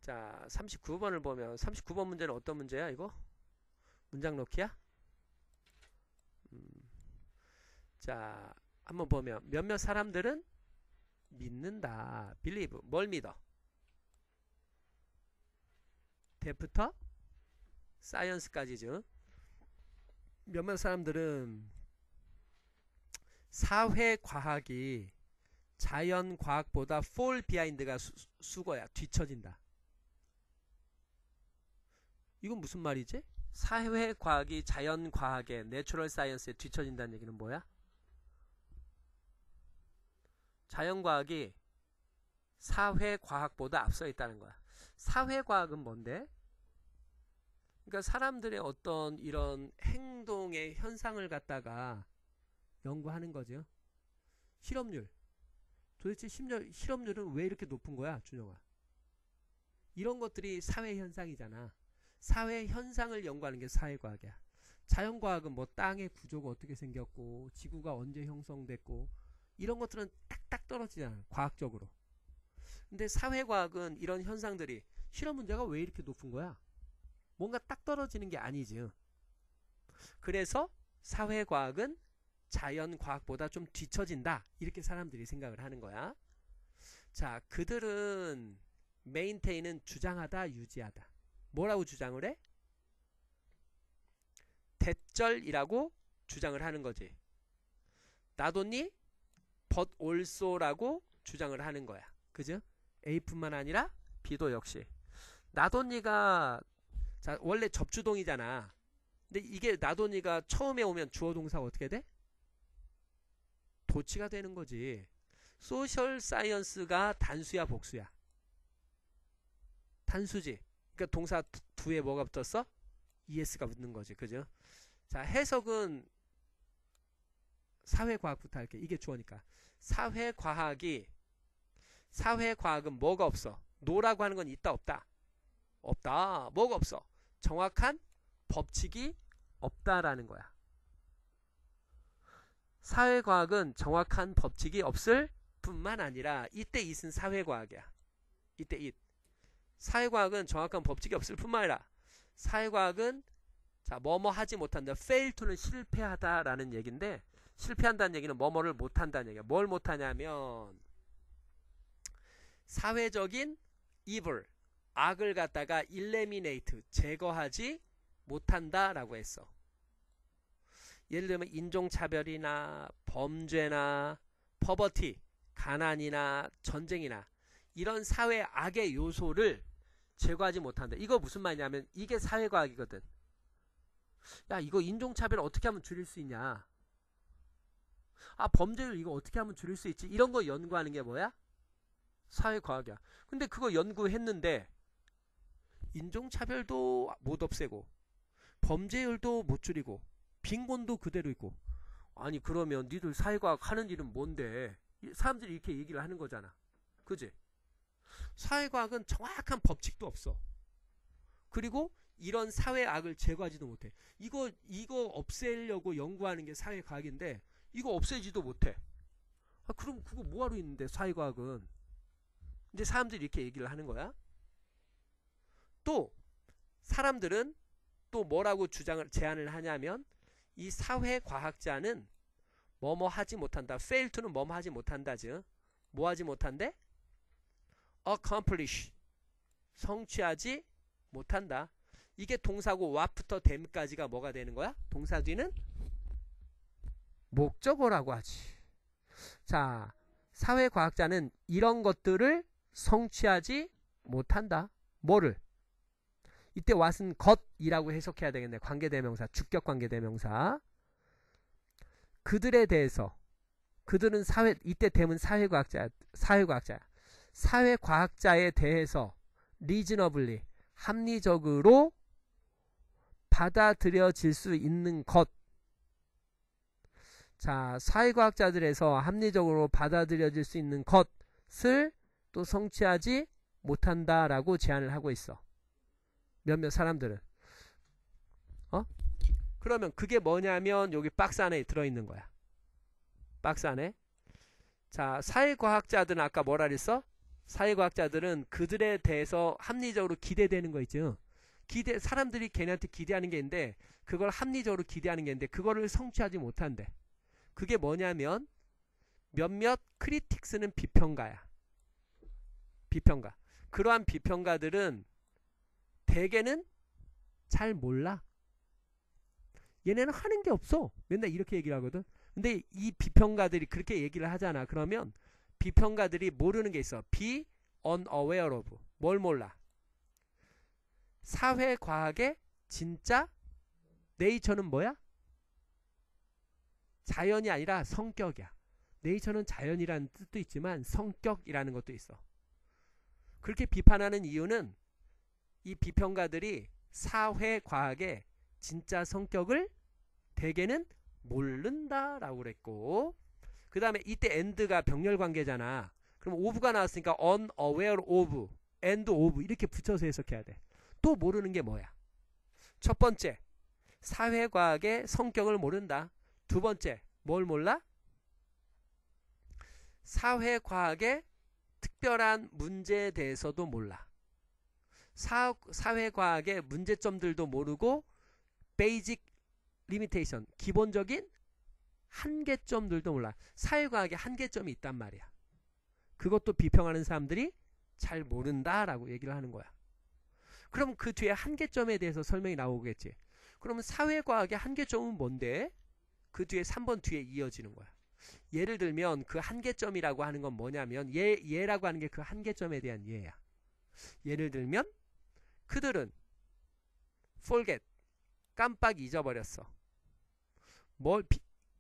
자, 39번을 보면 39번 문제는 어떤 문제야 이거? 문장 넣기야? 자, 한번 보면 몇몇 사람들은 믿는다. believe. 뭘 믿어? 대부터 사이언스까지죠. 몇몇 사람들은 사회과학이 자연과학보다 fall behind가 수거야. 뒤처진다. 이건 무슨 말이지? 사회과학이 자연과학에 내추럴 사이언스에 뒤처진다는 얘기는 뭐야? 자연과학이 사회과학보다 앞서 있다는 거야. 사회과학은 뭔데? 그러니까 사람들의 어떤 이런 행동의 현상을 갖다가 연구하는 거죠. 실업률. 도대체 실업률은 왜 이렇게 높은 거야, 준영아? 이런 것들이 사회 현상이잖아. 사회 현상을 연구하는 게 사회과학이야. 자연과학은 뭐 땅의 구조가 어떻게 생겼고 지구가 언제 형성됐고 이런 것들은 딱딱 떨어지잖아, 과학적으로. 근데 사회과학은 이런 현상들이 실업 문제가 왜 이렇게 높은 거야? 뭔가 딱 떨어지는 게 아니지. 그래서 사회과학은 자연과학보다 좀 뒤처진다, 이렇게 사람들이 생각을 하는 거야. 자, 그들은 메인테인은 주장하다, 유지하다. 뭐라고 주장을 해? 대절이라고 주장을 하는 거지. 나도니 but also라고 주장을 하는 거야. 그죠? A뿐만 아니라 B도 역시. 나도니가 자, 원래 접주동이잖아. 근데 이게 나도니가 처음에 오면 주어 동사가 어떻게 돼? 도치가 되는 거지. 소셜 사이언스가 단수야, 복수야? 단수지. 그러니까 동사 두에 뭐가 붙었어? es가 붙는 거지. 그죠? 자, 해석은 사회과학부터 할게. 이게 주어니까. 사회과학은 뭐가 없어? 노라고 하는 건 있다, 없다? 없다. 뭐가 없어? 정확한 법칙이 없다라는 거야. 사회과학은 정확한 법칙이 없을 뿐만 아니라, 이때 it은 사회과학이야. 이때 it. 사회과학은 정확한 법칙이 없을 뿐만 아니라, 사회과학은 자, 뭐뭐 하지 못한다. fail to는 실패하다라는 얘기인데, 실패한다는 얘기는 뭐뭐를 못한다는 얘기야. 뭘 못하냐면 사회적인 evil, 악을 갖다가 eliminate, 제거하지 못한다라고 했어. 예를 들면 인종차별이나 범죄나 poverty, 가난이나 전쟁이나 이런 사회 악의 요소를 제거하지 못한다. 이거 무슨 말이냐면 이게 사회과학이거든. 야, 이거 인종차별 어떻게 하면 줄일 수 있냐? 아, 범죄를 이거 어떻게 하면 줄일 수 있지? 이런 거 연구하는 게 뭐야? 사회과학이야. 근데 그거 연구했는데 인종차별도 못 없애고 범죄율도 못 줄이고 빈곤도 그대로 있고, 아니 그러면 니들 사회과학 하는 일은 뭔데? 사람들이 이렇게 얘기를 하는 거잖아. 그지? 사회과학은 정확한 법칙도 없어. 그리고 이런 사회악을 제거하지도 못해. 이거 없애려고 연구하는 게 사회과학인데 이거 없애지도 못해. 아, 그럼 그거 뭐하러 있는데 사회과학은? 이제 사람들이 이렇게 얘기를 하는 거야. 또 사람들은 또 뭐라고 제안을 하냐면, 이 사회과학자는 뭐뭐 하지 못한다. fail to는 뭐뭐 하지 못한다죠. 뭐 하지 못한대? accomplish, 성취하지 못한다. 이게 동사고 what부터 them까지가 뭐가 되는 거야? 동사 뒤는 목적어라고 하지. 자, 사회과학자는 이런 것들을 성취하지 못한다. 뭐를? 이때 what은 것이라고 해석해야 되겠네. 관계대명사, 주격관계대명사. 그들에 대해서, 그들은 이때 them은 사회과학자야. 사회과학자에 대해서 reasonably, 합리적으로 받아들여질 수 있는 것. 자, 사회과학자들에서 합리적으로 받아들여질 수 있는 것을 또 성취하지 못한다라고 제안을 하고 있어. 몇몇 사람들은. 그러면 그게 뭐냐면 여기 박스 안에 들어있는 거야. 박스 안에. 자, 사회과학자들은 아까 뭐라 그랬어? 사회과학자들은 그들에 대해서 합리적으로 기대되는 거 있죠. 사람들이 걔네한테 기대하는 게 있는데 그걸 합리적으로 기대하는 게 있는데 그거를 성취하지 못한대. 그게 뭐냐면 몇몇 크리틱스는 비평가야. 비평가. 그러한 비평가들은 대개는 잘 몰라. 얘네는 하는 게 없어. 맨날 이렇게 얘기를 하거든. 근데 이 비평가들이 그렇게 얘기를 하잖아. 그러면 비평가들이 모르는 게 있어. be unaware of. 뭘 몰라? 사회과학의 진짜 네이처는 뭐야? 자연이 아니라 성격이야. 네이처는 자연이라는 뜻도 있지만 성격이라는 것도 있어. 그렇게 비판하는 이유는 이 비평가들이 사회과학의 진짜 성격을 대개는 모른다라고 그랬고, 그 다음에 이때 and가 병렬관계잖아. 그럼 of가 나왔으니까 unaware of, and of 이렇게 붙여서 해석해야 돼. 또 모르는 게 뭐야? 첫 번째, 사회과학의 성격을 모른다. 두 번째, 뭘 몰라? 사회과학의 특별한 문제에 대해서도 몰라. 사회과학의 문제점들도 모르고 베이직 리미테이션, 기본적인 한계점들도 몰라. 사회과학에 한계점이 있단 말이야. 그것도 비평하는 사람들이 잘 모른다라고 얘기를 하는 거야. 그럼 그 뒤에 한계점에 대해서 설명이 나오겠지. 그러면 사회과학의 한계점은 뭔데? 그 뒤에 3번 뒤에 이어지는 거야. 예를 들면 그 한계점이라고 하는 건 뭐냐면 예라고 하는 게 그 한계점에 대한 예야. 예를 들면 그들은 forget, 깜빡 잊어버렸어.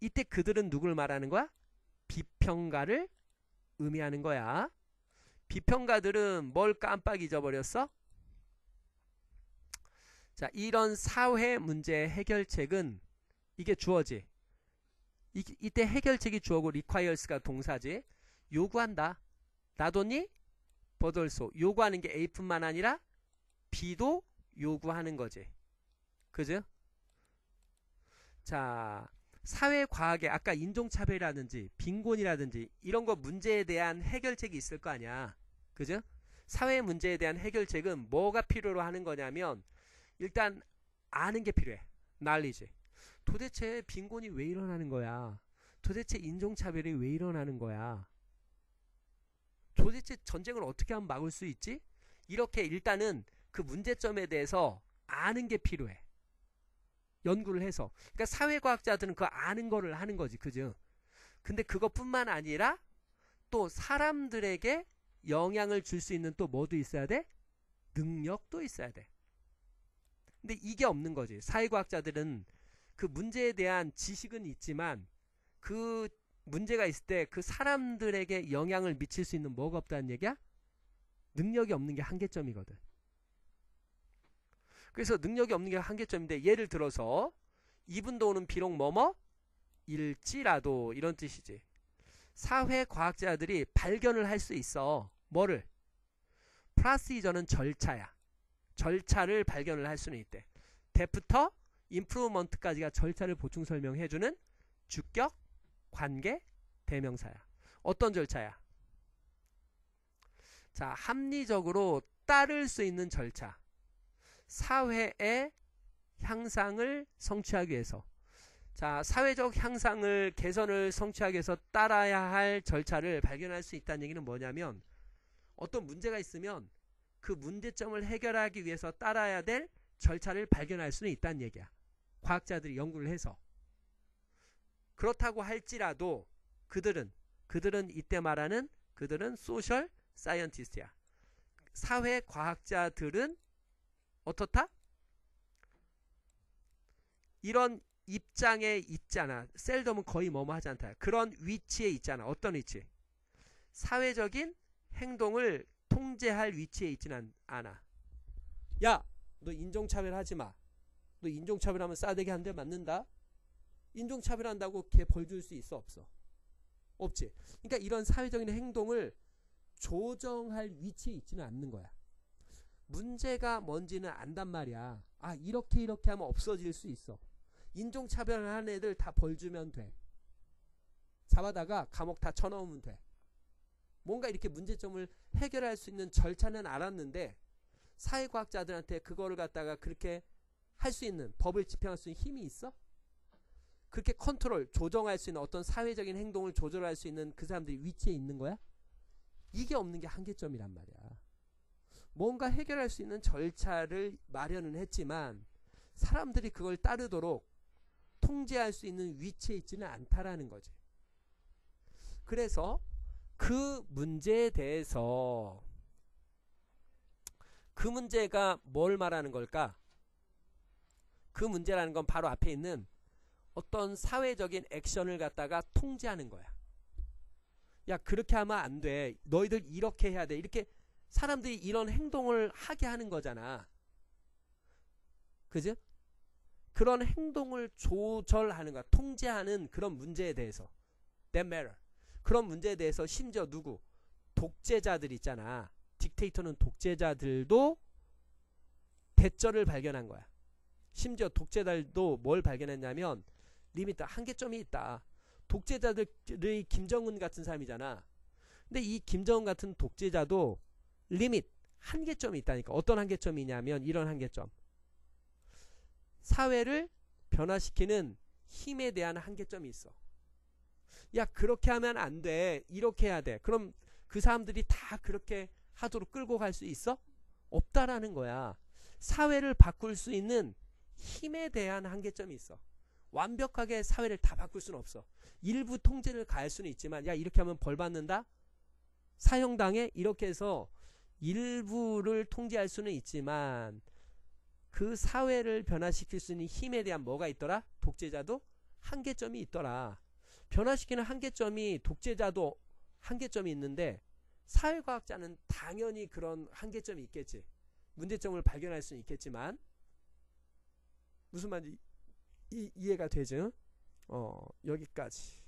이때 그들은 누굴 말하는 거야? 비평가를 의미하는 거야. 비평가들은 뭘 깜빡 잊어버렸어? 자, 이런 사회 문제 해결책은 이게 주어지. 이때 해결책이 주어고 requires가 동사지. 요구한다. not only but also. 요구하는 게 A뿐만 아니라 B도 요구하는 거지. 그죠? 자, 사회과학에 아까 인종차별이라든지 빈곤이라든지 이런 거 문제에 대한 해결책이 있을 거 아니야. 그죠? 사회 문제에 대한 해결책은 뭐가 필요로 하는 거냐면 일단 아는 게 필요해. knowledge. 도대체 빈곤이 왜 일어나는 거야? 도대체 인종차별이 왜 일어나는 거야? 도대체 전쟁을 어떻게 하면 막을 수 있지? 이렇게 일단은 그 문제점에 대해서 아는 게 필요해. 연구를 해서. 그러니까 사회과학자들은 그 아는 거를 하는 거지. 그죠? 근데 그것뿐만 아니라 또 사람들에게 영향을 줄 수 있는 또 뭐도 있어야 돼? 능력도 있어야 돼. 근데 이게 없는 거지. 사회과학자들은 그 문제에 대한 지식은 있지만 그 문제가 있을 때 그 사람들에게 영향을 미칠 수 있는 뭐가 없다는 얘기야? 능력이 없는 게 한계점이거든. 그래서 능력이 없는 게 한계점인데 예를 들어서 이분도는 비록 뭐뭐 일지라도 이런 뜻이지. 사회과학자들이 발견을 할 수 있어. 뭐를? 프로시저는 절차야. 절차를 발견을 할 수는 있대. 데프터 임프루먼트까지가 절차를 보충 설명해주는 주격, 관계, 대명사야. 어떤 절차야? 자, 합리적으로 따를 수 있는 절차. 사회의 향상을 성취하기 위해서. 자, 사회적 향상을 개선을 성취하기 위해서 따라야 할 절차를 발견할 수 있다는 얘기는 뭐냐면 어떤 문제가 있으면 그 문제점을 해결하기 위해서 따라야 될 절차를 발견할 수는 있다는 얘기야. 과학자들이 연구를 해서. 그렇다고 할지라도 그들은 이때 말하는 그들은 소셜 사이언티스트야. 사회과학자들은 어떻다? 이런 입장에 있잖아. 셀덤은 거의 뭐뭐 하지 않다. 그런 위치에 있잖아. 어떤 위치? 사회적인 행동을 통제할 위치에 있지는 않아. 야, 너 인종차별 하지 마. 너 인종차별하면 싸대기 한 대 맞는다? 인종차별한다고 걔 벌 줄 수 있어? 없어? 없지. 그러니까 이런 사회적인 행동을 조정할 위치에 있지는 않는 거야. 문제가 뭔지는 안단 말이야. 아, 이렇게 하면 없어질 수 있어. 인종차별하는 애들 다 벌 주면 돼. 잡아다가 감옥 다 쳐넣으면 돼. 뭔가 이렇게 문제점을 해결할 수 있는 절차는 알았는데 사회과학자들한테 그거를 갖다가 그렇게 할 수 있는, 법을 집행할 수 있는 힘이 있어? 그렇게 컨트롤, 조정할 수 있는, 어떤 사회적인 행동을 조절할 수 있는 그 사람들이 위치에 있는 거야? 이게 없는 게 한계점이란 말이야. 뭔가 해결할 수 있는 절차를 마련은 했지만 사람들이 그걸 따르도록 통제할 수 있는 위치에 있지는 않다라는 거지. 그래서 그 문제에 대해서, 그 문제가 뭘 말하는 걸까? 그 문제라는 건 바로 앞에 있는 어떤 사회적인 액션을 갖다가 통제하는 거야. 야, 그렇게 하면 안 돼. 너희들 이렇게 해야 돼. 이렇게 사람들이 이런 행동을 하게 하는 거잖아. 그죠? 그런 행동을 조절하는 거야. 통제하는 그런 문제에 대해서. That matter. 그런 문제에 대해서 심지어 누구? 독재자들 있잖아. 딕테이터는 독재자들도 대절을 발견한 거야. 심지어 독재자들도 뭘 발견했냐면 리미트, 한계점이 있다. 독재자들의 김정은 같은 사람이잖아. 근데 이 김정은 같은 독재자도 리밋, 한계점이 있다니까. 어떤 한계점이냐면 이런 한계점. 사회를 변화시키는 힘에 대한 한계점이 있어. 야, 그렇게 하면 안 돼. 이렇게 해야 돼. 그럼 그 사람들이 다 그렇게 하도록 끌고 갈 수 있어? 없다라는 거야. 사회를 바꿀 수 있는 힘에 대한 한계점이 있어. 완벽하게 사회를 다 바꿀 수는 없어. 일부 통제를 가할 수는 있지만, 야, 이렇게 하면 벌 받는다? 사형당해? 이렇게 해서 일부를 통제할 수는 있지만 그 사회를 변화시킬 수 있는 힘에 대한 뭐가 있더라? 독재자도 한계점이 있더라. 변화시키는 한계점이, 독재자도 한계점이 있는데 사회과학자는 당연히 그런 한계점이 있겠지. 문제점을 발견할 수는 있겠지만, 무슨 말인지 이해가 되죠? 여기까지.